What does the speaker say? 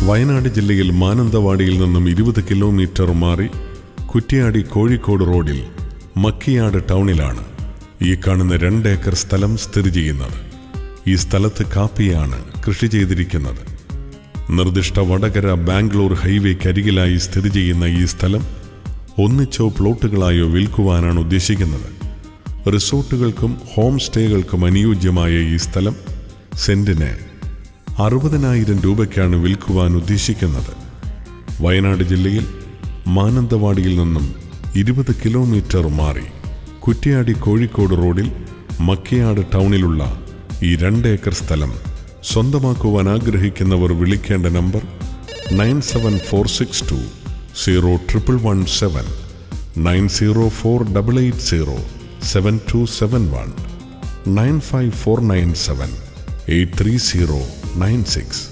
വയനാട് ജില്ലയിൽ മാനന്തവാടിയിൽ നിന്നും 20 കിലോമീറ്റർ മാറി കുറ്റ്യാടി കോഴിക്കോട് റോഡിൽ മക്കിയാട് ടൗണിലാണ് ഈ കാണുന്ന 2 ഏക്കർ സ്ഥലം സ്ഥിതി ചെയ്യുന്നത്. ഈ സ്ഥലത്ത് കാപ്പിയാണ് കൃഷി ചെയ്തിരിക്കുന്നത്. നിർദ്ദിഷ്ട വടകര ബാംഗ്ലൂർ ഹൈവേക്കരികിലായി സ്ഥിതി ചെയ്യുന്ന ഈ സ്ഥലം ഒന്നിച്ചോ പ്ലോട്ടുകളായോ വിൽക്കുവാനാണ് ഉദ്ദേശിക്കുന്നത്. റിസോർട്ടുകൾക്കും ഹോം സ്റ്റേകൾക്കും അനുയോജ്യമായ ഈ സ്ഥലം സെന്റിന് 60,000 രൂപയ്ക്കാണ് വിൽക്കുവാൻ ഉദ്ദേശിക്കുന്നത്. വയനാട് ജില്ലയിൽ മാനന്തവാടിയിൽ നിന്നും 20 കിലോമീറ്റർ മാറി കുറ്റ്യാടി കോഴിക്കോട് റോഡിൽ മക്കിയാട് ടൗണിലുള്ള ഈ 2 ഏക്കർ സ്ഥലം സ്വന്തമാക്കുവാൻ ആഗ്രഹിക്കുന്നവർ വിളിക്കേണ്ട നമ്പർ 97462 01117 904880 7271 95497 83096.